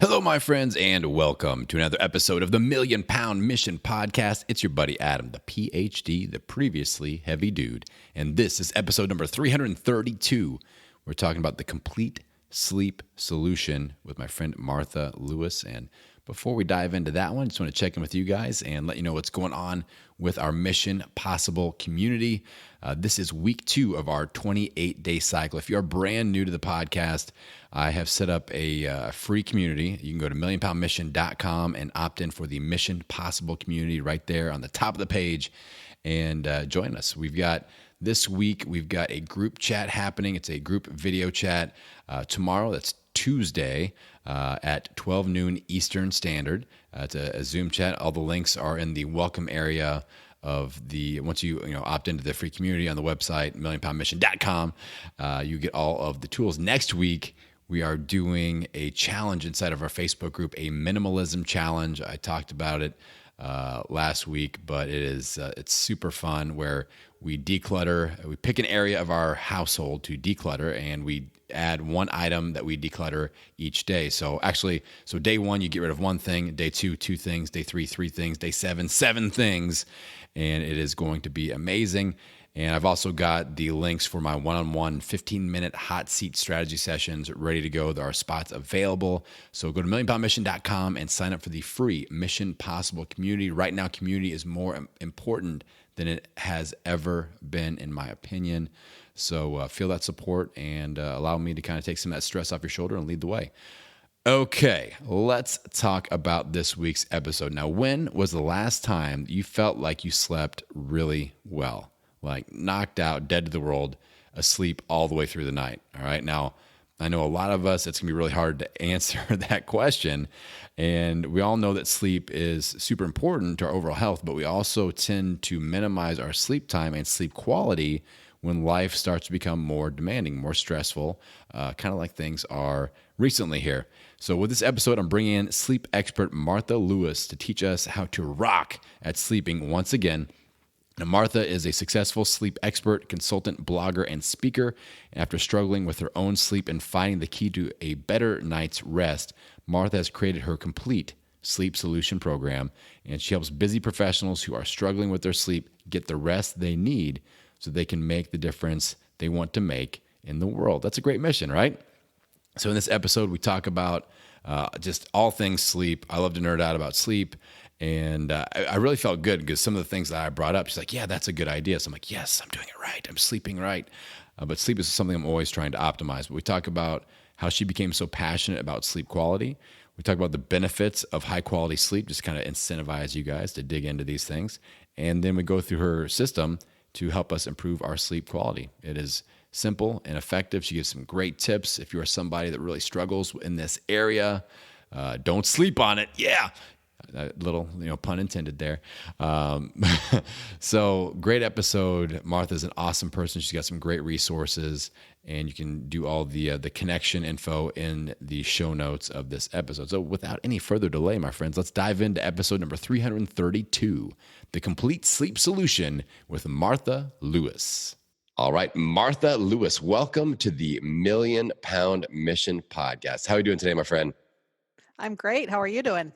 Hello, my friends, and welcome to another episode of the Million Pound Mission Podcast. It's your buddy Adam, the PhD, the previously heavy dude. And this is episode number 332. We're talking about the complete sleep solution with my friend Martha Lewis. And before we dive into that one, I just want to check in with you guys and let you know what's going on with our Mission Possible community. This is week 2 of our 28-day cycle. If you're brand new to the podcast, I have set up a free community. You can go to millionpoundmission.com and opt in for the Mission Possible community right there on the top of the page and join us. This week, we've got a group chat happening. It's a group video chat tomorrow. That's Tuesday at 12 noon Eastern Standard. It's a Zoom chat. All the links are in the welcome area of once you opt into the free community on the website, millionpoundmission.com, you get all of the tools. Next week, we are doing a challenge inside of our Facebook group, a minimalism challenge. I talked about it last week, but it's super fun where we declutter. We pick an area of our household to declutter, and we add one item that we declutter each day. So day 1, you get rid of one thing. Day 2, 2 things. Day 3, 3 things. Day 7, 7 things. And it is going to be amazing. And I've also got the links for my one-on-one 15-minute hot seat strategy sessions ready to go. There are spots available. So go to millionpoundmission.com and sign up for the free Mission Possible community. Right now, community is more important than it has ever been, in my opinion. So feel that support and allow me to kind of take some of that stress off your shoulder and lead the way. Okay, let's talk about this week's episode. Now, when was the last time you felt like you slept really well? Like knocked out, dead to the world, asleep all the way through the night? All right, now, I know a lot of us, it's going to be really hard to answer that question. And we all know that sleep is super important to our overall health, but we also tend to minimize our sleep time and sleep quality when life starts to become more demanding, more stressful, kind of like things are recently here. So with this episode, I'm bringing in sleep expert Martha Lewis to teach us how to rock at sleeping once again. Now, Martha is a successful sleep expert, consultant, blogger, and speaker. And after struggling with her own sleep and finding the key to a better night's rest, Martha has created her complete sleep solution program, and she helps busy professionals who are struggling with their sleep get the rest they need so they can make the difference they want to make in the world. That's a great mission, right? So in this episode, we talk about just all things sleep. I love to nerd out about sleep. And I really felt good because some of the things that I brought up, she's like, yeah, that's a good idea. So I'm like, yes, I'm doing it right. I'm sleeping right. But sleep is something I'm always trying to optimize. But we talk about how she became so passionate about sleep quality. We talk about the benefits of high quality sleep, just kind of incentivize you guys to dig into these things. And then we go through her system to help us improve our sleep quality. It is simple and effective. She gives some great tips. If you are somebody that really struggles in this area, don't sleep on it. Yeah. A little, pun intended there. So great episode. Martha's an awesome person. She's got some great resources, and you can do all the connection info in the show notes of this episode. So without any further delay, my friends, let's dive into episode number 332, The Complete Sleep Solution with Martha Lewis. All right, Martha Lewis, welcome to the Million Pound Mission Podcast. How are you doing today, my friend? I'm great. How are you doing?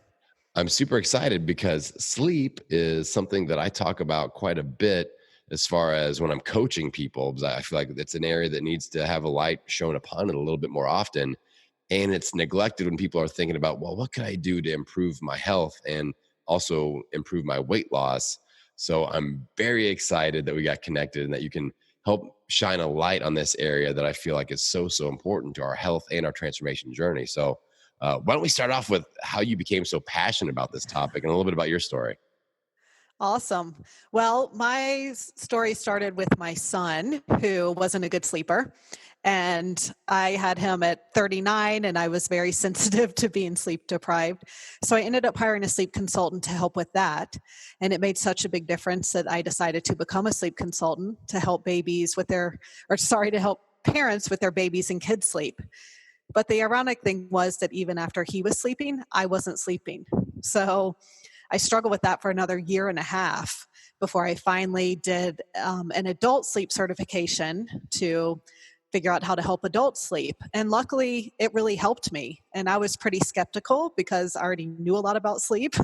I'm super excited because sleep is something that I talk about quite a bit as far as when I'm coaching people, because I feel like it's an area that needs to have a light shown upon it a little bit more often. And it's neglected when people are thinking about, well, what can I do to improve my health and also improve my weight loss? So I'm very excited that we got connected and that you can help shine a light on this area that I feel like is so, so important to our health and our transformation journey. So why don't we start off with how you became so passionate about this topic and a little bit about your story? Awesome. Well, my story started with my son, who wasn't a good sleeper. And I had him at 39, and I was very sensitive to being sleep deprived. So I ended up hiring a sleep consultant to help with that. And it made such a big difference that I decided to become a sleep consultant to help to help parents with their babies and kids sleep. But the ironic thing was that even after he was sleeping, I wasn't sleeping. So I struggled with that for another year and a half before I finally did an adult sleep certification to figure out how to help adults sleep. And luckily, it really helped me. And I was pretty skeptical because I already knew a lot about sleep.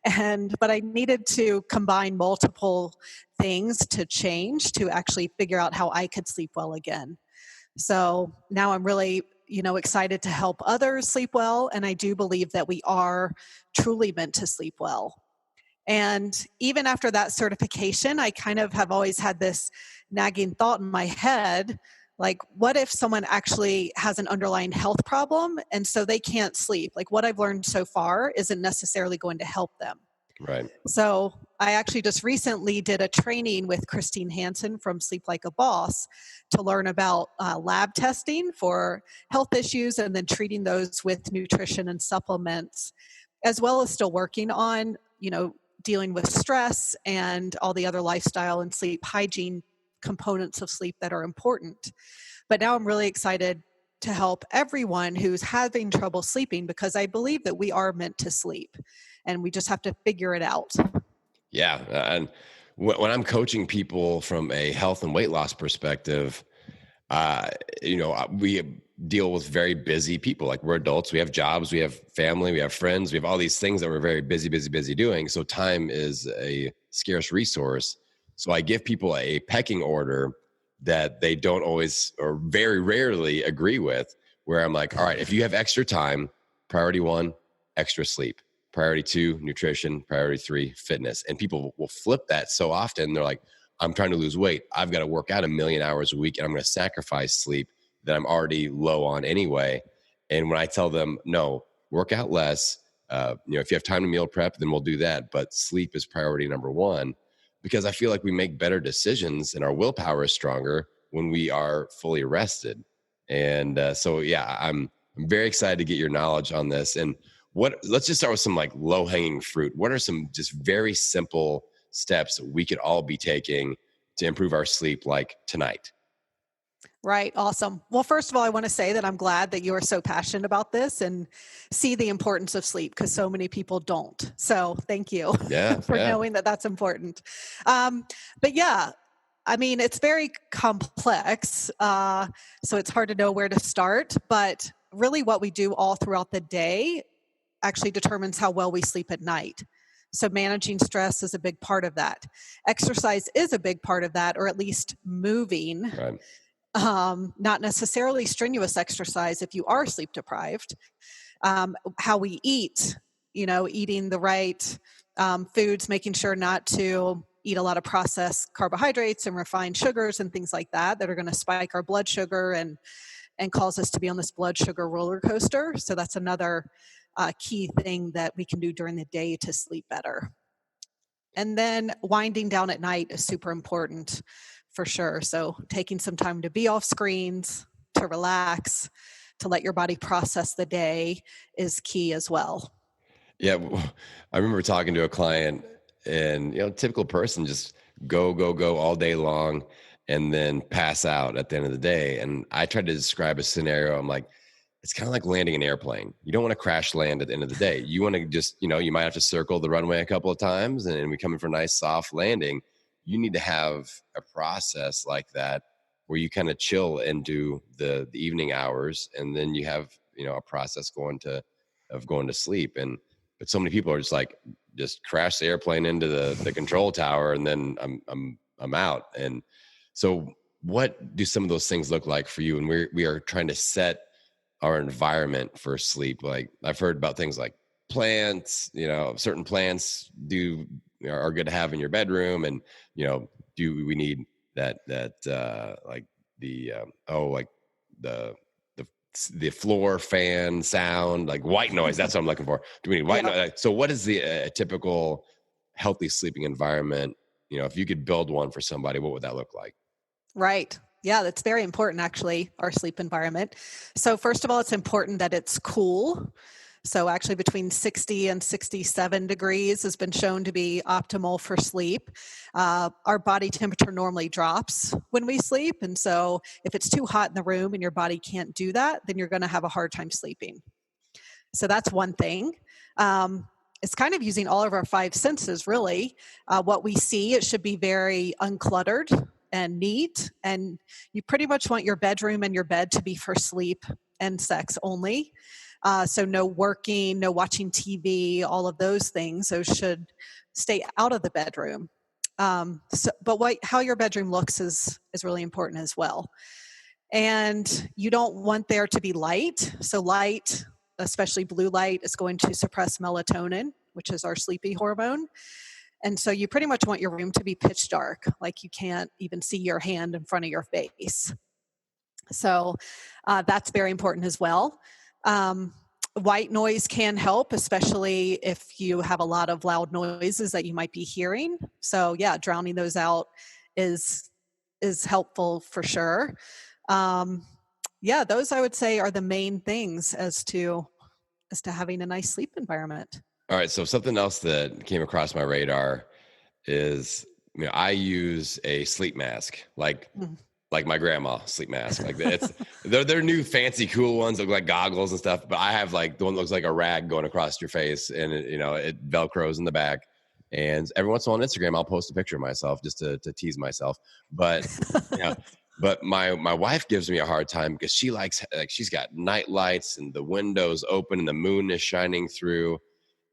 But I needed to combine multiple things to change to actually figure out how I could sleep well again. So now I'm really, excited to help others sleep well. And I do believe that we are truly meant to sleep well. And even after that certification, I kind of have always had this nagging thought in my head, like, what if someone actually has an underlying health problem and so they can't sleep? Like, what I've learned so far isn't necessarily going to help them. Right. So I actually just recently did a training with Christine Hansen from Sleep Like a Boss to learn about lab testing for health issues and then treating those with nutrition and supplements, as well as still working on, dealing with stress and all the other lifestyle and sleep hygiene components of sleep that are important. But now I'm really excited to help everyone who's having trouble sleeping, because I believe that we are meant to sleep and we just have to figure it out. Yeah. And when I'm coaching people from a health and weight loss perspective, we deal with very busy people. Like, we're adults, we have jobs, we have family, we have friends, we have all these things that we're very busy doing. So time is a scarce resource. So I give people a pecking order that they don't always or very rarely agree with, where I'm like, all right, if you have extra time, priority 1, extra sleep. Priority 2, nutrition. Priority 3, fitness. And people will flip that so often. They're like, I'm trying to lose weight. I've got to work out 1 million hours a week and I'm going to sacrifice sleep that I'm already low on anyway. And when I tell them, no, work out less, if you have time to meal prep, then we'll do that. But sleep is priority number 1, because I feel like we make better decisions and our willpower is stronger when we are fully rested. And I'm very excited to get your knowledge on this. And let's just start with some like low hanging fruit. What are some just very simple steps that we could all be taking to improve our sleep, like tonight? Right. Awesome. Well, first of all, I want to say that I'm glad that you are so passionate about this and see the importance of sleep, because so many people don't. So thank you for knowing that that's important. But yeah, I mean, it's very complex. So it's hard to know where to start. But really what we do all throughout the day actually determines how well we sleep at night. So managing stress is a big part of that. Exercise is a big part of that, or at least moving. Right. Not necessarily strenuous exercise if you are sleep deprived. How we eat, eating the right foods, making sure not to eat a lot of processed carbohydrates and refined sugars and things like that are going to spike our blood sugar and cause us to be on this blood sugar roller coaster. So that's another key thing that we can do during the day to sleep better. And then winding down at night is super important for sure. So taking some time to be off screens, to relax, to let your body process the day is key as well. Yeah. I remember talking to a client and, typical person just go all day long and then pass out at the end of the day. And I tried to describe a scenario. I'm like, it's kind of like landing an airplane. You don't want to crash land at the end of the day. You want to just, you might have to circle the runway a couple of times and we come in for a nice soft landing. You need to have a process like that where you kind of chill into the evening hours, and then you have, a process going to sleep. But so many people are just crash the airplane into the control tower and then I'm out. And so what do some of those things look like for you? And we are trying to set our environment for sleep. Like, I've heard about things like plants, certain plants are good to have in your bedroom. And, do we need that like the floor fan sound, like white noise? That's what I'm looking for. Do we need white noise? So what is the typical healthy sleeping environment? If you could build one for somebody, what would that look like? Right. Yeah, that's very important, actually, our sleep environment. So first of all, it's important that it's cool. So actually between 60 and 67 degrees has been shown to be optimal for sleep. Our body temperature normally drops when we sleep. And so if it's too hot in the room and your body can't do that, then you're going to have a hard time sleeping. So that's one thing. It's kind of using all of our 5 senses, really. What we see, it should be very uncluttered. and neat. And you pretty much want your bedroom and your bed to be for sleep and sex only. So no working, no watching TV, all of those things. Those should stay out of the bedroom. But how your bedroom looks is really important as well. And you don't want there to be light. So light, especially blue light, is going to suppress melatonin, which is our sleepy hormone. And so you pretty much want your room to be pitch dark, like you can't even see your hand in front of your face. So that's very important as well. White noise can help, especially if you have a lot of loud noises that you might be hearing. So yeah, drowning those out is helpful for sure. Yeah, those I would say are the main things as to having a nice sleep environment. All right. So something else that came across my radar is, I use a sleep mask, like my grandma sleep mask. Like they're new fancy cool ones that look like goggles and stuff. But I have like the one that looks like a rag going across your face, and it Velcros in the back. And every once in a while on Instagram, I'll post a picture of myself just to tease myself. But but my wife gives me a hard time because she likes, like, she's got night lights and the windows open and the moon is shining through.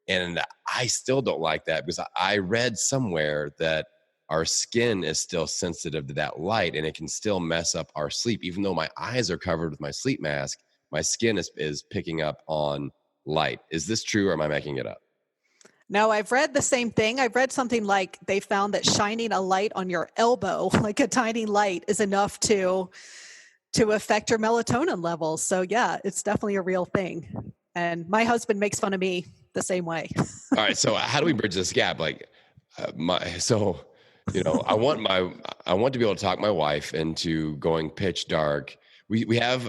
And I still don't like that because I read somewhere that our skin is still sensitive to that light and it can still mess up our sleep. Even though my eyes are covered with my sleep mask, my skin is picking up on light. Is this true or am I making it up? No, I've read the same thing. I've read something like they found that shining a light on your elbow, like a tiny light, is enough to affect your melatonin levels. So yeah, it's definitely a real thing. And my husband makes fun of me the same way. All right. So how do we bridge this gap? Like I want to be able to talk my wife into going pitch dark.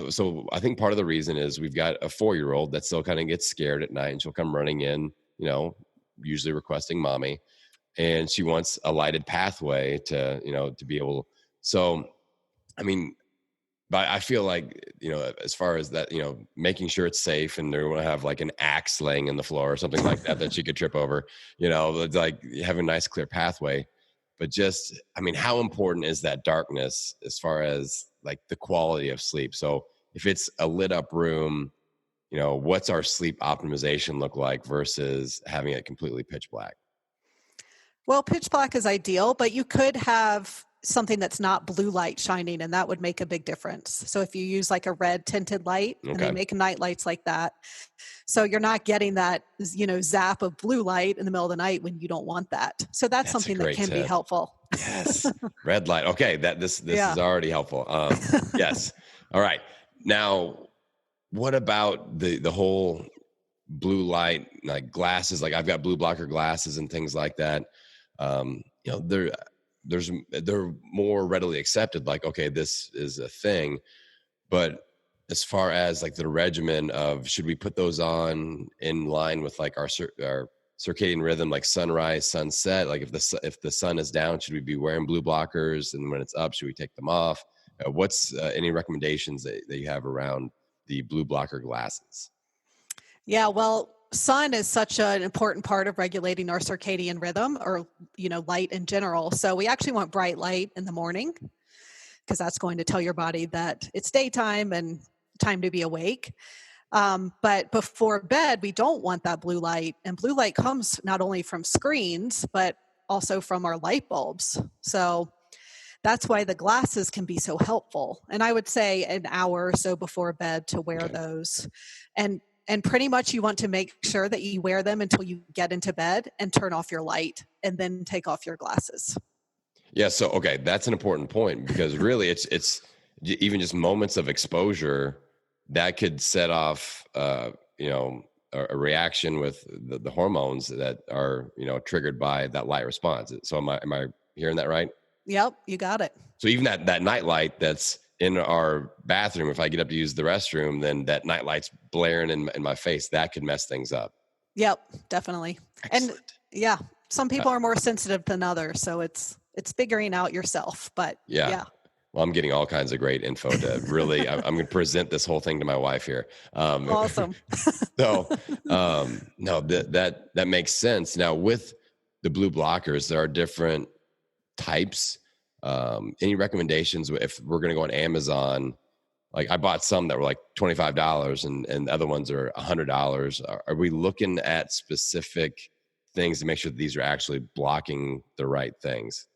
So I think part of the reason is we've got a 4-year-old that still kind of gets scared at night and she'll come running in, usually requesting mommy, and she wants a lighted pathway to be able. So, but I feel like, as far as that, making sure it's safe and they're going to have like an axe laying in the floor or something like that she could trip over, like have a nice clear pathway. But just, how important is that darkness as far as like the quality of sleep? So if it's a lit up room, what's our sleep optimization look like versus having it completely pitch black? Well, pitch black is ideal, but you could have something that's not blue light shining, and that would make a big difference. So if you use like a red tinted light, and they make night lights like that, so you're not getting that, zap of blue light in the middle of the night when you don't want that. So that's something that can be helpful. Yes. Red light. Okay. This is already helpful. Yes. All right. Now, what about the whole blue light, like glasses? Like I've got blue blocker glasses and things like that. They're more readily accepted. Like, okay, this is a thing. But as far as like the regimen of, should we put those on in line with like our circadian rhythm, like sunrise, sunset? Like if the sun is down, should we be wearing blue blockers? And when it's up, should we take them off? What's any recommendations that you have around the blue blocker glasses? Yeah, well, sun is such an important part of regulating our circadian rhythm, or, light in general. So we actually want bright light in the morning because that's going to tell your body that it's daytime and time to be awake. But before bed, we don't want that blue light. And blue light comes not only from screens, but also from our light bulbs. So that's why the glasses can be so helpful. And I would say an hour or so before bed to wear those. And pretty much you want to make sure that you wear them until you get into bed and turn off your light and then take off your glasses. Yeah. So, okay. That's an important point because really it's even just moments of exposure that could set off, a reaction with the hormones that are, triggered by that light response. So am I hearing that right? Yep. You got it. So even that night light that's in our bathroom, if I get up to use the restroom, then that night light's blaring in my face, that could mess things up. Yep, definitely. Excellent. And yeah, some people are more sensitive than others. So it's figuring out yourself, but yeah. Well, I'm getting all kinds of great info to really, I'm going to present this whole thing to my wife here. Awesome. So, no, that makes sense. Now with the blue blockers, there are different types. Any recommendations if we're going to go on Amazon? Like I bought some that were like $25 and other ones are $100. Are we looking at specific things to make sure that these are actually blocking the right things?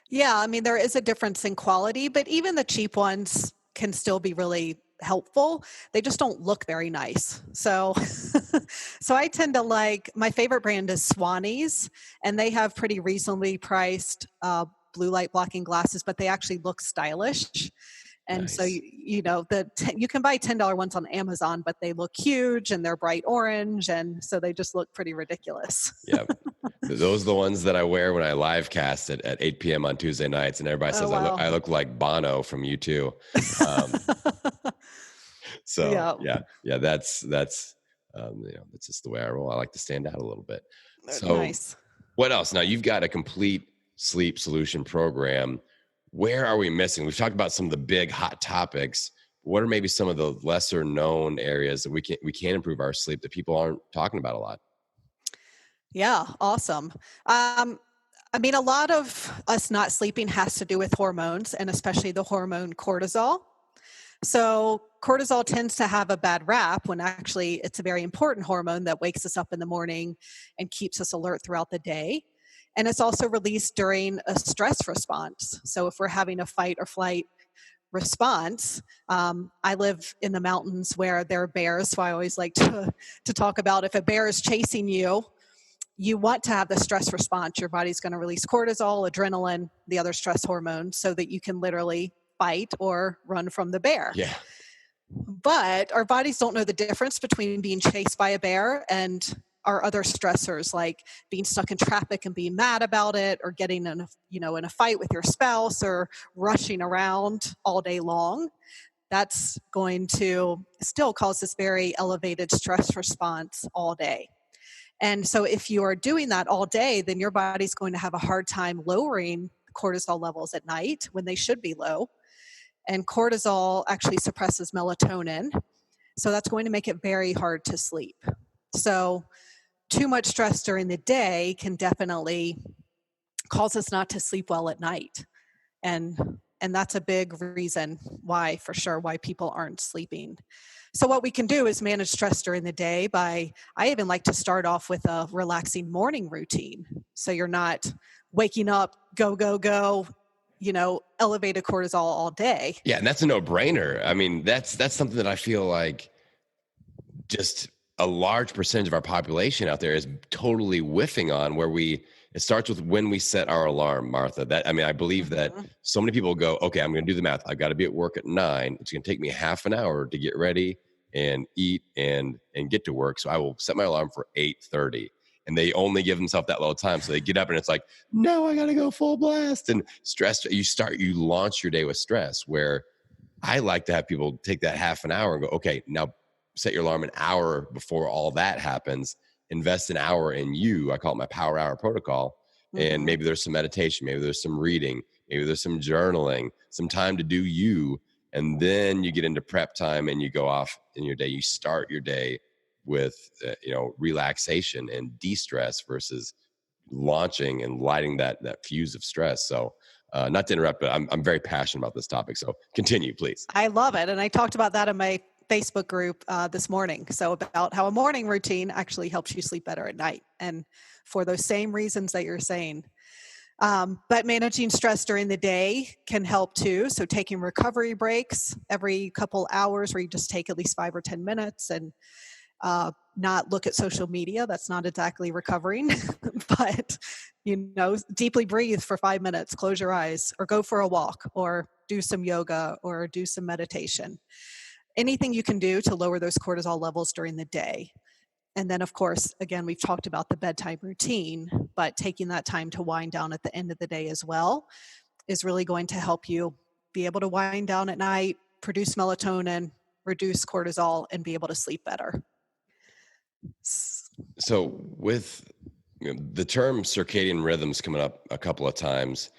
Yeah, I mean, there is a difference in quality, but even the cheap ones can still be really helpful. They just don't look very nice. So, so I tend to my favorite brand is Swannies, and they have pretty reasonably priced blue light blocking glasses, but they actually look stylish. And Nice. so, you can buy $10 ones on Amazon, but they look huge and they're bright orange. And so they just look pretty ridiculous. Yeah. Those are the ones that I wear when I live cast at 8 p.m. on Tuesday nights. And everybody says wow. I look like Bono from U2. So yeah, that's that's just the way I roll. I like to stand out a little bit. So nice. What else? Now you've got a complete sleep solution program. Where are we missing? We've talked about some of the big hot topics. What are maybe some of the lesser known areas that we can improve our sleep that people aren't talking about a lot? Yeah, awesome. I mean, a lot of us not sleeping has to do with hormones, and especially the hormone cortisol. So cortisol tends to have a bad rap when actually it's a very important hormone that wakes us up in the morning and keeps us alert throughout the day. And it's also released during a stress response. So if we're having a fight or flight response, I live in the mountains where there are bears. So I always like to talk about if a bear is chasing you, you want to have the stress response. Your body's going to release cortisol, adrenaline, the other stress hormones, so that you can literally fight or run from the bear. Yeah. But our bodies don't know the difference between being chased by a bear and our other stressors, like being stuck in traffic and being mad about it, or getting in a fight with your spouse, or rushing around all day long. That's going to still cause this very elevated stress response all day. And so if you are doing that all day, then your body's going to have a hard time lowering cortisol levels at night when they should be low. And cortisol actually suppresses melatonin. So that's going to make it very hard to sleep. So too much stress during the day can definitely cause us not to sleep well at night. And that's a big reason why people aren't sleeping. So what we can do is manage stress during the day I even like to start off with a relaxing morning routine. So you're not waking up, go, elevated cortisol all day. Yeah. And that's a no-brainer. I mean, that's something that I feel like just a large percentage of our population out there is totally whiffing on, where it starts with when we set our alarm, Martha. I believe that so many people go, okay, I'm going to do the math. I've got to be at work at 9. It's going to take me half an hour to get ready and eat and get to work. So I will set my alarm for 8:30. And they only give themselves that little time. So they get up and it's like, no, I got to go full blast. And stress, you launch your day with stress, where I like to have people take that half an hour and go, okay, now set your alarm an hour before all that happens. Invest an hour in you. I call it my power hour protocol. And maybe there's some meditation, maybe there's some reading, maybe there's some journaling, some time to do you. And then you get into prep time and you go off in your day. You start your day with relaxation and de-stress versus launching and lighting that fuse of stress. So not to interrupt, but I'm very passionate about this topic. So continue, please. I love it. And I talked about that in my Facebook group this morning. So about how a morning routine actually helps you sleep better at night, and for those same reasons that you're saying. But managing stress during the day can help too. So taking recovery breaks every couple hours, where you just take at least 5 or 10 minutes and not look at social media. That's not exactly recovering, but deeply breathe for 5 minutes, close your eyes, or go for a walk, or do some yoga, or do some meditation. Anything you can do to lower those cortisol levels during the day. And then, of course, again, we've talked about the bedtime routine, but taking that time to wind down at the end of the day as well is really going to help you be able to wind down at night, produce melatonin, reduce cortisol, and be able to sleep better. So with the term circadian rhythms coming up a couple of times,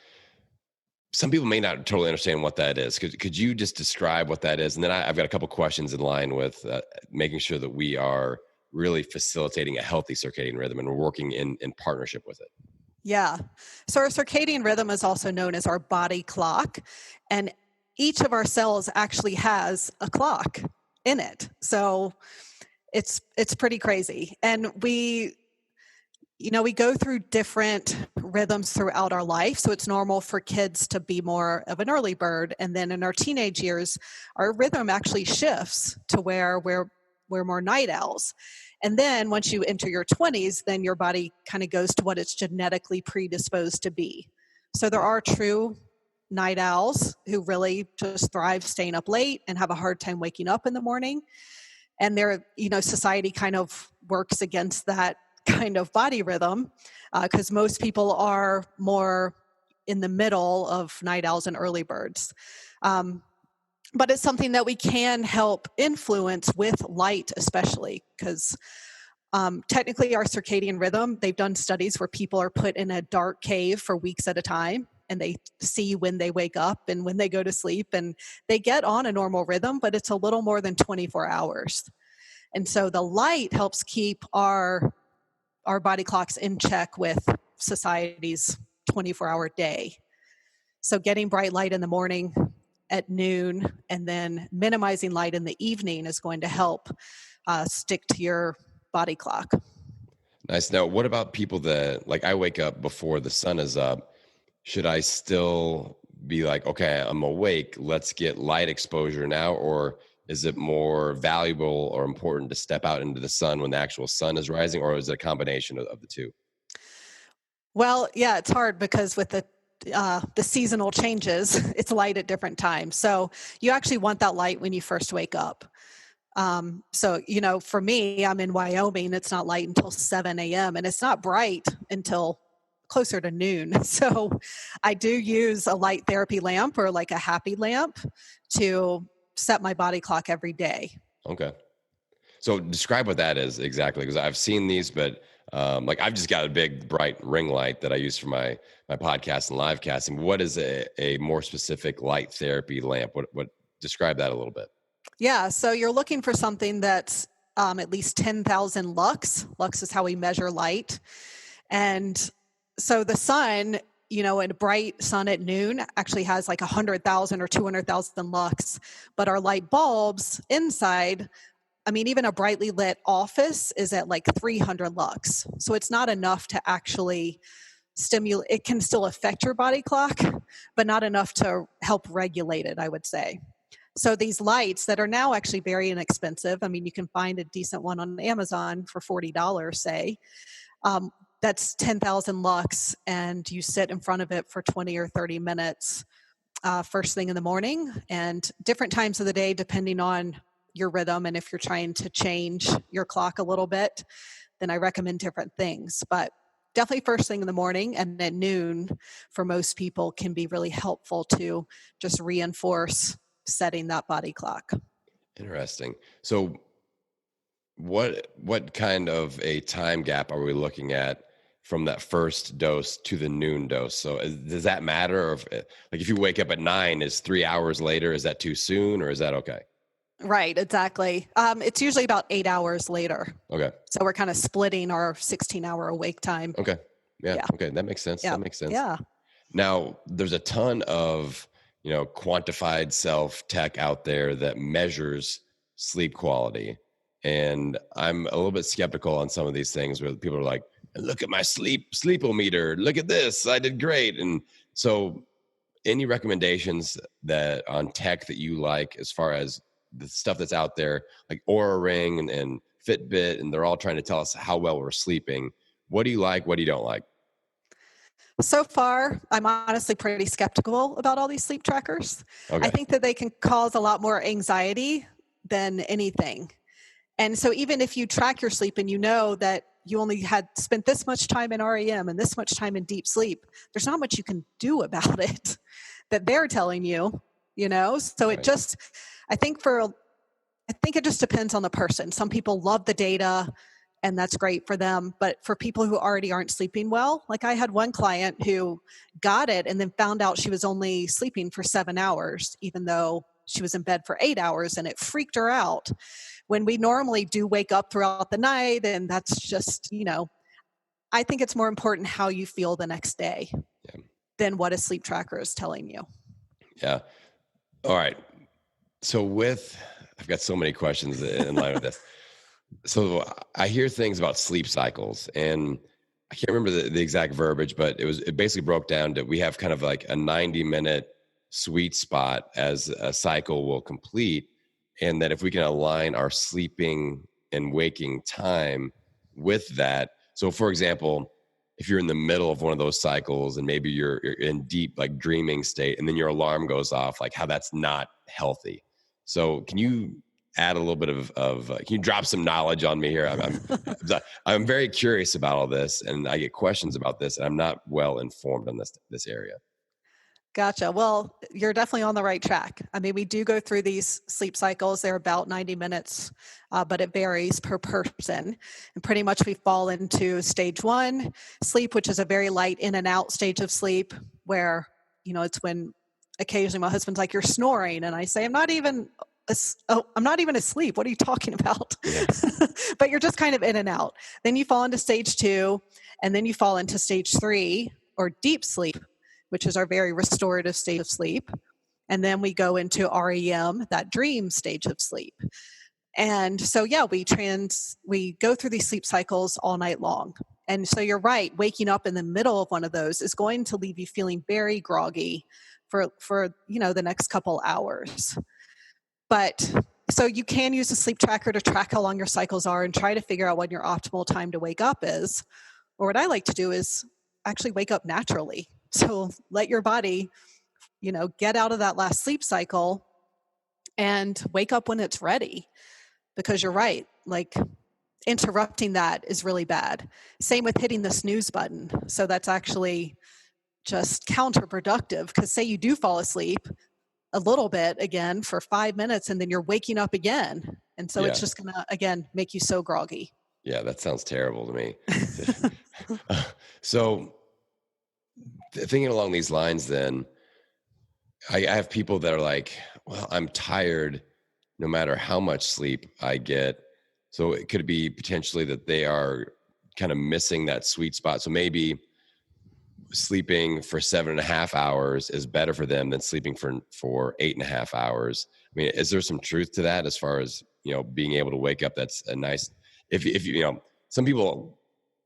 some people may not totally understand what that is. Could you just describe what that is? And then I've got a couple questions in line with making sure that we are really facilitating a healthy circadian rhythm and we're working in partnership with it. Yeah. So our circadian rhythm is also known as our body clock. And each of our cells actually has a clock in it. So it's pretty crazy. And we go through different rhythms throughout our life. So it's normal for kids to be more of an early bird. And then in our teenage years, our rhythm actually shifts to where we're more night owls. And then once you enter your 20s, then your body kind of goes to what it's genetically predisposed to be. So there are true night owls who really just thrive staying up late and have a hard time waking up in the morning. And society kind of works against that kind of body rhythm because most people are more in the middle of night owls and early birds. But it's something that we can help influence with light, especially because technically our circadian rhythm, they've done studies where people are put in a dark cave for weeks at a time, and they see when they wake up and when they go to sleep, and they get on a normal rhythm, but it's a little more than 24 hours. And so the light helps keep our body clocks in check with society's 24-hour day. So getting bright light in the morning, at noon, and then minimizing light in the evening is going to help stick to your body clock. Nice. Now, what about people that, like, I wake up before the sun is up? Should I still be like, okay, I'm awake, let's get light exposure now? Or is it more valuable or important to step out into the sun when the actual sun is rising? Or is it a combination of the two? Well, yeah, it's hard because with the seasonal changes, it's light at different times. So you actually want that light when you first wake up. So, for me, I'm in Wyoming. It's not light until 7 a.m. and it's not bright until closer to noon. So I do use a light therapy lamp or like a happy lamp to set my body clock every day. Okay. So describe what that is exactly, because I've seen these, but like I've just got a big bright ring light that I use for my podcast and live casting. What is a more specific light therapy lamp? What describe that a little bit? Yeah. So you're looking for something that's at least 10,000 lux. Lux is how we measure light. And so the sun, a bright sun at noon actually has like 100,000 or 200,000 lux, but our light bulbs inside, even a brightly lit office is at like 300 lux. So it's not enough to actually stimulate. It can still affect your body clock, but not enough to help regulate it, I would say. So these lights that are now actually very inexpensive, you can find a decent one on Amazon for $40, say. That's 10,000 lux, and you sit in front of it for 20 or 30 minutes first thing in the morning, and different times of the day, depending on your rhythm. And if you're trying to change your clock a little bit, then I recommend different things. But definitely first thing in the morning and at noon for most people can be really helpful to just reinforce setting that body clock. Interesting. So what kind of a time gap are we looking at from that first dose to the noon dose? So does that matter? Or if you wake up at 9, is 3 hours later, is that too soon or is that okay? Right, exactly. It's usually about 8 hours later. Okay. So we're kind of splitting our 16-hour awake time. Okay. Yeah. Okay. That makes sense. Yeah. That makes sense. Yeah. Now there's a ton of, quantified self tech out there that measures sleep quality. And I'm a little bit skeptical on some of these things where people are like, look at my sleepometer. Look at this. I did great. And so any recommendations that on tech that you like, as far as the stuff that's out there, like Oura Ring and Fitbit, and they're all trying to tell us how well we're sleeping. What do you like? What do you don't like? So far, I'm honestly pretty skeptical about all these sleep trackers. Okay. I think that they can cause a lot more anxiety than anything. And so even if you track your sleep and you know that you only had spent this much time in REM and this much time in deep sleep, there's not much you can do about it that they're telling you, So Right. I think it just depends on the person. Some people love the data and that's great for them. But for people who already aren't sleeping well, like I had one client who got it and then found out she was only sleeping for 7 hours, even though she was in bed for 8 hours, and it freaked her out. When we normally do wake up throughout the night, and that's just, I think it's more important how you feel the next day than what a sleep tracker is telling you. Yeah. All right. So I've got so many questions in line with this. So I hear things about sleep cycles, and I can't remember the exact verbiage, but it basically broke down to we have kind of like a 90-minute sweet spot as a cycle will complete. And that if we can align our sleeping and waking time with that. So for example, if you're in the middle of one of those cycles and maybe you're in deep like dreaming state and then your alarm goes off, like how that's not healthy. So can you add a little bit can you drop some knowledge on me here? I'm very curious about all this, and I get questions about this, and I'm not well informed on this area. Gotcha. Well, you're definitely on the right track. I mean, we do go through these sleep cycles. They're about 90 minutes, but it varies per person. And pretty much we fall into stage 1 sleep, which is a very light in and out stage of sleep where, it's when occasionally my husband's like, "You're snoring." And I say, I'm not even asleep. What are you talking about? Yeah. But you're just kind of in and out. Then you fall into stage 2, and then you fall into stage 3 or deep sleep, which is our very restorative state of sleep. And then we go into REM, that dream stage of sleep. And so, we go through these sleep cycles all night long. And so you're right, waking up in the middle of one of those is going to leave you feeling very groggy for the next couple hours. But so you can use a sleep tracker to track how long your cycles are and try to figure out when your optimal time to wake up is. Or what I like to do is actually wake up naturally. So let your body, get out of that last sleep cycle and wake up when it's ready. Because you're right, like interrupting that is really bad. Same with hitting the snooze button. So that's actually just counterproductive, because say you do fall asleep a little bit again for 5 minutes and then you're waking up again. And so it's just going to, again, make you so groggy. Yeah, that sounds terrible to me. So thinking along these lines, then I have people that are like, well, I'm tired no matter how much sleep I get. So it could be potentially that they are kind of missing that sweet spot. So maybe sleeping for 7.5 hours is better for them than sleeping for 8.5 hours. I mean, is there some truth to that as far as, being able to wake up? That's a nice, if some people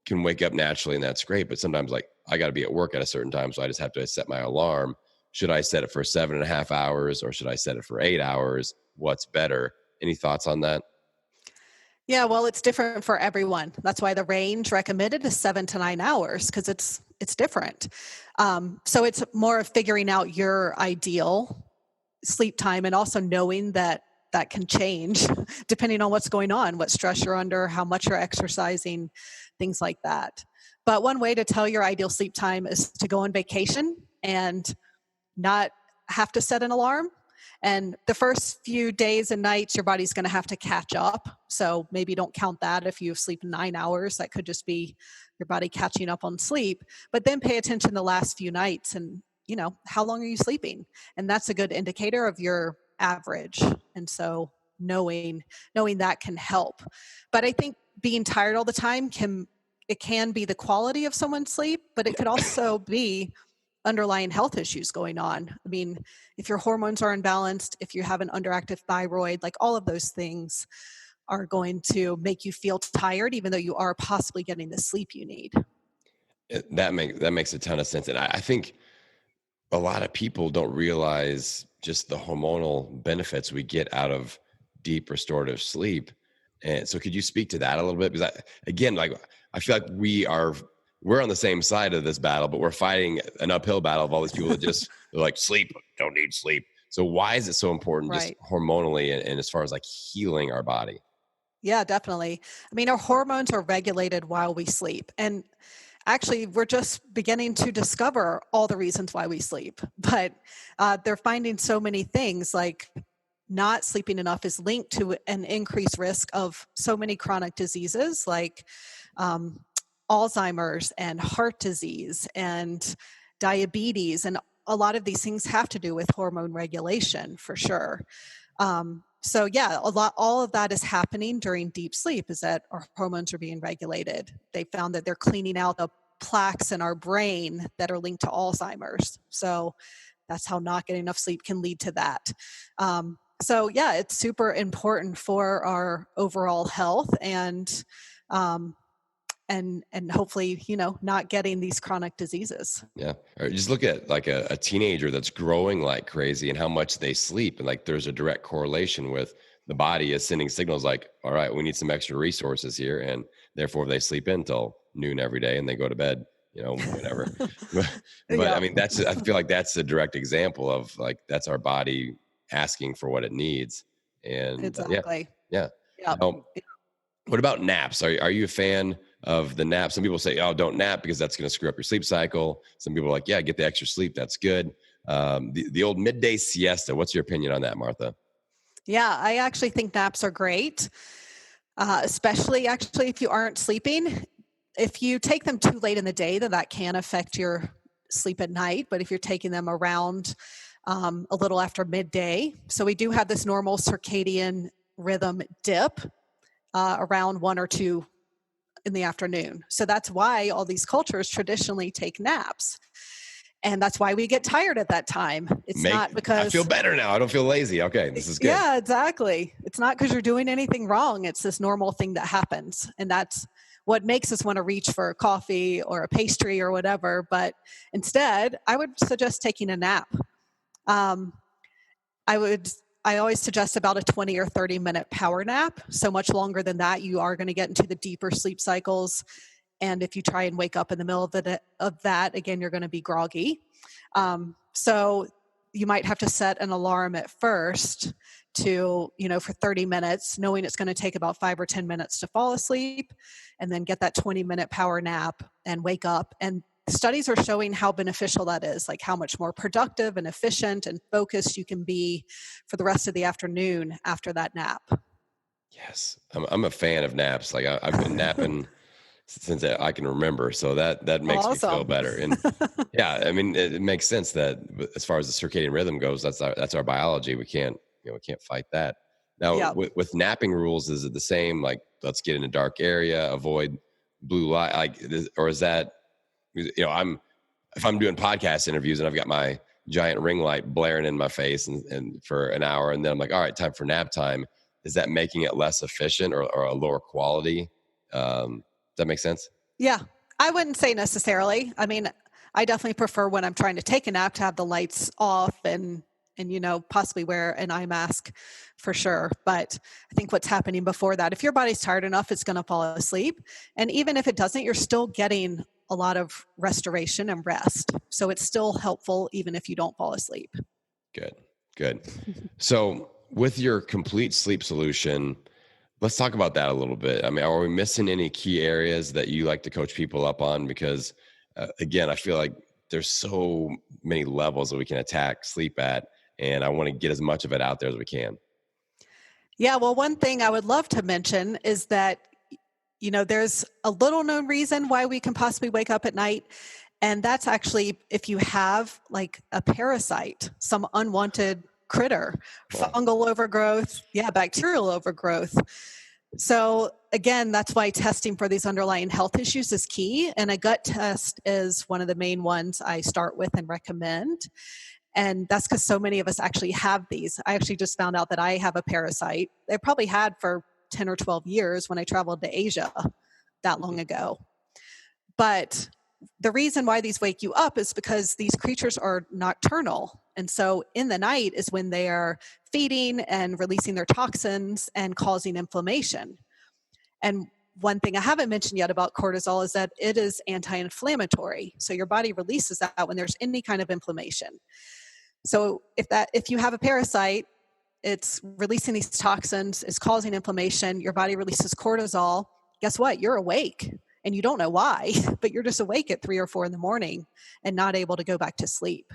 can wake up naturally and that's great, but sometimes like I got to be at work at a certain time. So I just have to set my alarm. Should I set it for 7.5 hours or should I set it for 8 hours? What's better? Any thoughts on that? Yeah, well, it's different for everyone. That's why the range recommended is 7 to 9 hours, because it's different. So it's more of figuring out your ideal sleep time, and also knowing that can change depending on what's going on, what stress you're under, how much you're exercising, things like that. But one way to tell your ideal sleep time is to go on vacation and not have to set an alarm. And the first few days and nights, your body's going to have to catch up. So maybe don't count that if you sleep 9 hours. That could just be your body catching up on sleep. But then pay attention the last few nights and, how long are you sleeping? And that's a good indicator of your average. And so knowing that can help. But I think being tired all the time can be the quality of someone's sleep, but it could also be underlying health issues going on. I mean, if your hormones are imbalanced, if you have an underactive thyroid, like all of those things are going to make you feel tired, even though you are possibly getting the sleep you need. That makes a ton of sense. And I think a lot of people don't realize just the hormonal benefits we get out of deep restorative sleep. And so could you speak to that a little bit? Because I feel like we're on the same side of this battle, but we're fighting an uphill battle of all these people that just they're like, sleep, don't need sleep. So why is it so important just hormonally and as far as like healing our body? Yeah, definitely. I mean, our hormones are regulated while we sleep. And actually, we're just beginning to discover all the reasons why we sleep. But they're finding so many things, like not sleeping enough is linked to an increased risk of so many chronic diseases like Alzheimer's and heart disease and diabetes. And a lot of these things have to do with hormone regulation for sure. So yeah, all of that is happening during deep sleep, is that our hormones are being regulated. They found that they're cleaning out the plaques in our brain that are linked to Alzheimer's. So that's how not getting enough sleep can lead to that. So yeah, it's super important for our overall health and hopefully, not getting these chronic diseases. Yeah. Or just look at like a teenager that's growing like crazy and how much they sleep. And like there's a direct correlation with the body is sending signals like, all right, we need some extra resources here. And therefore they sleep in till noon every day and they go to bed, whatever. but Yeah. I mean, I feel like that's a direct example of like, that's our body asking for what it needs. And Exactly. yeah. Yeah. What about naps? Are you a fan of the nap? Some people say, oh, don't nap because that's going to screw up your sleep cycle. Some people are like, yeah, get the extra sleep. That's good. The old midday siesta. What's your opinion on that, Martha? Yeah, I actually think naps are great, especially actually if you aren't sleeping. If you take them too late in the day, then that can affect your sleep at night. But if you're taking them around a little after midday, so we do have this normal circadian rhythm dip around 1 or 2 in the afternoon. So that's why all these cultures traditionally take naps. And that's why we get tired at that time. It's not because... I feel better now. I don't feel lazy. Okay, this is good. Yeah, exactly. It's not because you're doing anything wrong. It's this normal thing that happens. And that's what makes us want to reach for a coffee or a pastry or whatever. But instead, I would suggest taking a nap. I always suggest about a 20 or 30 minute power nap. So much longer than that, you are going to get into the deeper sleep cycles. And if you try and wake up in the middle of that, again, you're going to be groggy. So you might have to set an alarm at first to, for 30 minutes, knowing it's going to take about 5 or 10 minutes to fall asleep, and then get that 20-minute power nap and wake up. And studies are showing how beneficial that is, like how much more productive and efficient and focused you can be for the rest of the afternoon after that nap. Yes, I'm a fan of naps. Like I've been napping since I can remember, so that makes Awesome. me feel better. And yeah, I mean, it makes sense that as far as the circadian rhythm goes, that's our biology. We can't fight that. Now, Yeah. with napping rules, is it the same? Like, let's get in a dark area, avoid blue light, or is that? If I'm doing podcast interviews and I've got my giant ring light blaring in my face and for an hour, and then I'm like, all right, time for nap time. Is that making it less efficient or a lower quality? Does that make sense? Yeah, I wouldn't say necessarily. I mean, I definitely prefer when I'm trying to take a nap to have the lights off and possibly wear an eye mask for sure. But I think what's happening before that, if your body's tired enough, it's going to fall asleep. And even if it doesn't, you're still getting a lot of restoration and rest. So it's still helpful even if you don't fall asleep. Good. So with your complete sleep solution, let's talk about that a little bit. I mean, are we missing any key areas that you like to coach people up on? Because again, I feel like there's so many levels that we can attack sleep at, and I want to get as much of it out there as we can. Yeah, well, one thing I would love to mention is that there's a little known reason why we can possibly wake up at night. And that's actually if you have like a parasite, some unwanted critter, fungal overgrowth, bacterial overgrowth. So again, that's why testing for these underlying health issues is key. And a gut test is one of the main ones I start with and recommend. And that's because so many of us actually have these. I actually just found out that I have a parasite. I probably had for 10 or 12 years when I traveled to Asia that long ago. But the reason why these wake you up is because these creatures are nocturnal. And so in the night is when they are feeding and releasing their toxins and causing inflammation. And one thing I haven't mentioned yet about cortisol is that it is anti-inflammatory. So your body releases that when there's any kind of inflammation. So if you have a parasite, it's releasing these toxins, it's causing inflammation, your body releases cortisol. Guess what? You're awake and you don't know why, but you're just awake at 3 or 4 in the morning and not able to go back to sleep.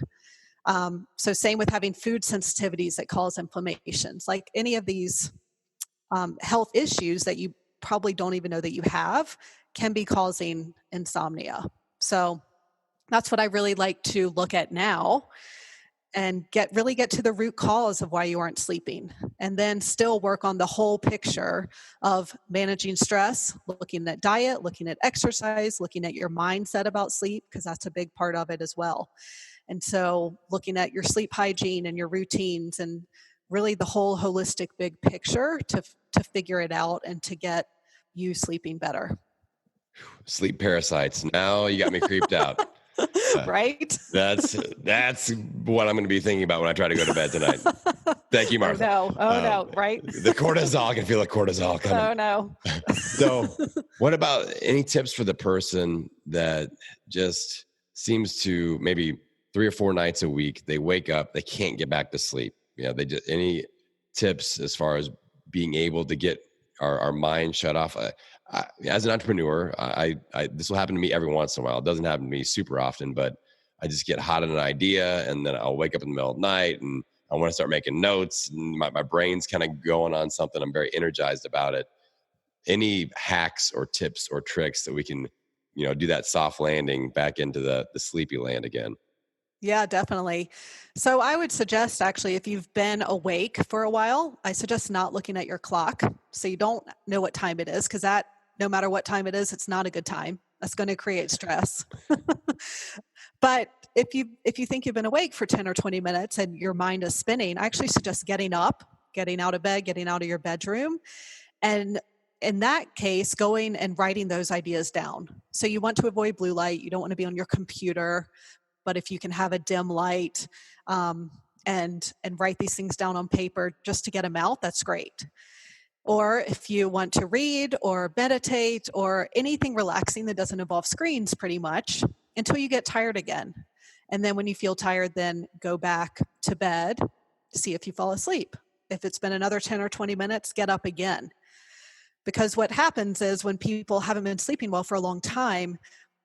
So same with having food sensitivities that cause inflammations, like any of these health issues that you probably don't even know that you have can be causing insomnia. So that's what I really like to look at now. and really get to the root cause of why you aren't sleeping, and then still work on the whole picture of managing stress, looking at diet, looking at exercise, looking at your mindset about sleep, because that's a big part of it as well. And so looking at your sleep hygiene and your routines and really the whole holistic big picture to figure it out and to get you sleeping better. Sleep parasites. Now you got me creeped out. Right? That's what I'm going to be thinking about when I try to go to bed tonight. Thank you, Martha. Oh no, right? The cortisol, I can feel the cortisol coming. Oh no. So what about any tips for the person that just seems to maybe 3 or 4 nights a week, they wake up, they can't get back to sleep? They just, any tips as far as being able to get our mind shut off? As an entrepreneur, this will happen to me every once in a while. It doesn't happen to me super often, but I just get hot on an idea, and then I'll wake up in the middle of the night and I want to start making notes, and my brain's kind of going on something. I'm very energized about it. Any hacks or tips or tricks that we can, do that soft landing back into the sleepy land again? Yeah, definitely. So I would suggest, actually, if you've been awake for a while, I suggest not looking at your clock so you don't know what time it is, because that, no matter what time it is, it's not a good time. That's going to create stress. But if you think you've been awake for 10 or 20 minutes and your mind is spinning, I actually suggest getting up, getting out of bed, getting out of your bedroom, and in that case, going and writing those ideas down. So you want to avoid blue light. You don't want to be on your computer, but if you can have a dim light and write these things down on paper just to get them out, that's great. Or if you want to read or meditate or anything relaxing that doesn't involve screens, pretty much, until you get tired again. And then when you feel tired, then go back to bed, see if you fall asleep. If it's been another 10 or 20 minutes, get up again. Because what happens is when people haven't been sleeping well for a long time,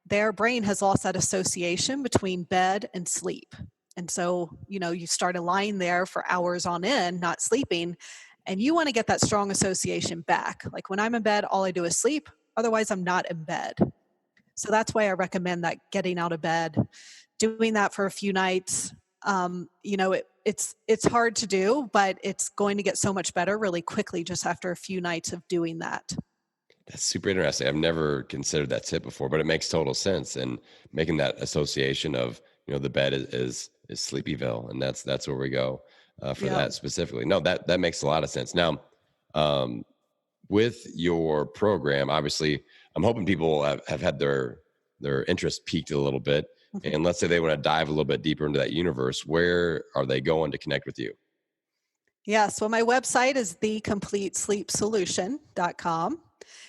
their brain has lost that association between bed and sleep. And so, you started lying there for hours on end, not sleeping, and you want to get that strong association back. Like when I'm in bed, all I do is sleep. Otherwise, I'm not in bed. So that's why I recommend that getting out of bed, doing that for a few nights. It's hard to do, but it's going to get so much better really quickly just after a few nights of doing that. That's super interesting. I've never considered that tip before, but it makes total sense. And making that association of, the bed is Sleepyville, and that's where we go for that specifically. No, that makes a lot of sense. Now, with your program, obviously, I'm hoping people have had their interest piqued a little bit. Mm-hmm. And let's say they want to dive a little bit deeper into that universe. Where are they going to connect with you? Yeah, so my website is thecompletesleepsolution.com.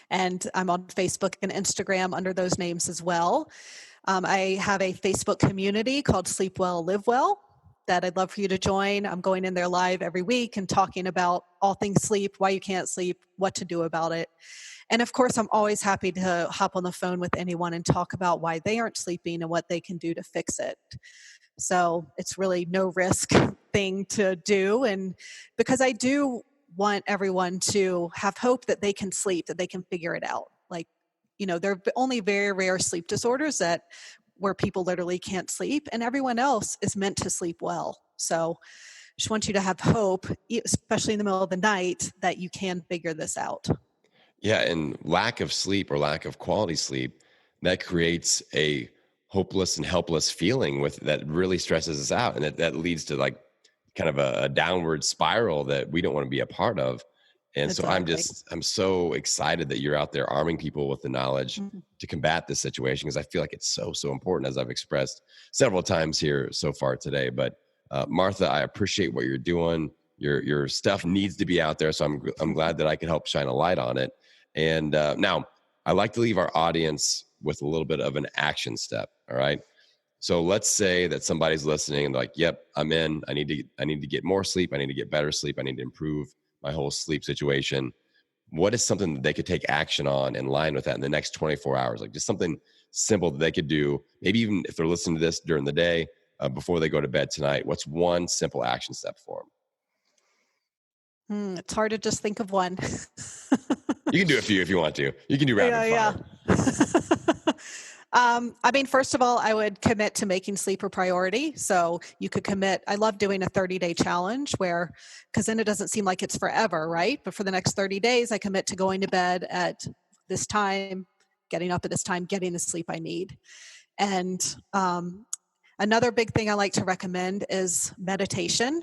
And I'm on Facebook and Instagram under those names as well. I have a Facebook community called Sleep Well, Live Well that I'd love for you to join. I'm going in there live every week and talking about all things sleep, why you can't sleep, what to do about it. And of course, I'm always happy to hop on the phone with anyone and talk about why they aren't sleeping and what they can do to fix it. So it's really no risk thing to do. And because I do want everyone to have hope that they can sleep, that they can figure it out. Like, there are only very rare sleep disorders where people literally can't sleep, and everyone else is meant to sleep well. So just want you to have hope, especially in the middle of the night, that you can figure this out. Yeah. And lack of sleep or lack of quality sleep, that creates a hopeless and helpless feeling that really stresses us out. And that leads to like kind of a downward spiral that we don't want to be a part of. And exactly. So I'm so excited that you're out there arming people with the knowledge to combat this situation, because I feel like it's so important, as I've expressed several times here so far today. But Martha, I appreciate what you're doing. Your stuff needs to be out there. So I'm glad that I can help shine a light on it. And now I like to leave our audience with a little bit of an action step. All right. So let's say that somebody's listening and they're like, yep, I'm in. I need to get more sleep. I need to get better sleep. I need to improve my whole sleep situation. What is something that they could take action on in line with that in the next 24 hours? Like just something simple that they could do. Maybe even if they're listening to this during the day, before they go to bed tonight, what's one simple action step for them? It's hard to just think of one. You can do a few if you want to. You can do rapid fire. I mean, first of all, I would commit to making sleep a priority. So you could commit. I love doing a 30-day challenge because then it doesn't seem like it's forever, right? But for the next 30 days, I commit to going to bed at this time, getting up at this time, getting the sleep I need. And another big thing I like to recommend is meditation.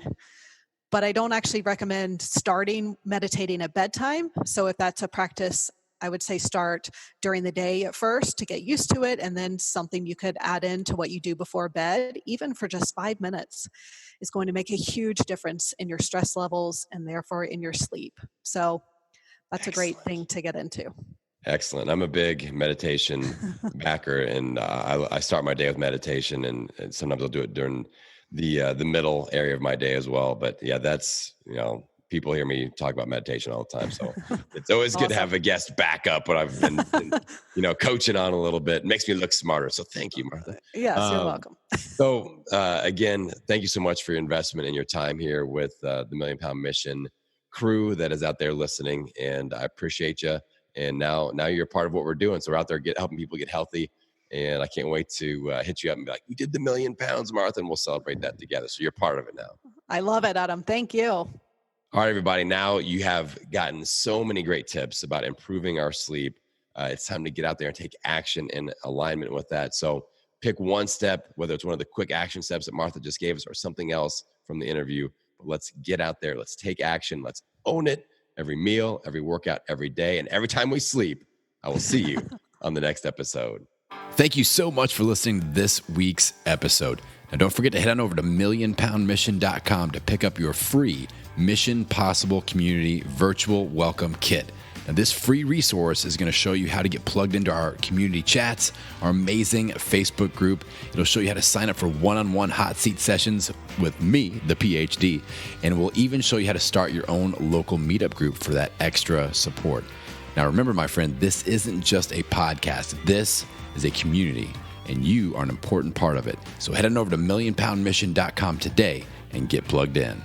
But I don't actually recommend starting meditating at bedtime. So if that's a practice, I would say start during the day at first to get used to it, and then something you could add into what you do before bed, even for just 5 minutes, is going to make a huge difference in your stress levels and therefore in your sleep. So that's Excellent. A great thing to get into. Excellent. I'm a big meditation backer, and I start my day with meditation, and sometimes I'll do it during the middle area of my day as well. But yeah, that's, people hear me talk about meditation all the time. So it's always good to have a guest backup when I've been coaching on a little bit. It makes me look smarter. So thank you, Martha. Yes, you're welcome. So again, thank you so much for your investment and your time here with the Million Pound Mission crew that is out there listening. And I appreciate you. And now you're part of what we're doing. So we're out there helping people get healthy. And I can't wait to hit you up and be like, we did the 1,000,000 pounds, Martha, and we'll celebrate that together. So you're part of it now. I love it, Adam. Thank you. All right, everybody. Now you have gotten so many great tips about improving our sleep. It's time to get out there and take action in alignment with that. So pick one step, whether it's one of the quick action steps that Martha just gave us or something else from the interview. But let's get out there. Let's take action. Let's own it. Every meal, every workout, every day, and every time we sleep. I will see you on the next episode. Thank you so much for listening to this week's episode. Now, don't forget to head on over to millionpoundmission.com to pick up your free Mission Possible Community Virtual Welcome Kit. Now, this free resource is going to show you how to get plugged into our community chats, our amazing Facebook group. It'll show you how to sign up for one-on-one hot seat sessions with me, the PhD, and we'll even show you how to start your own local meetup group for that extra support. Now, remember, my friend, this isn't just a podcast. This is a community, and you are an important part of it. So head on over to millionpoundmission.com today and get plugged in.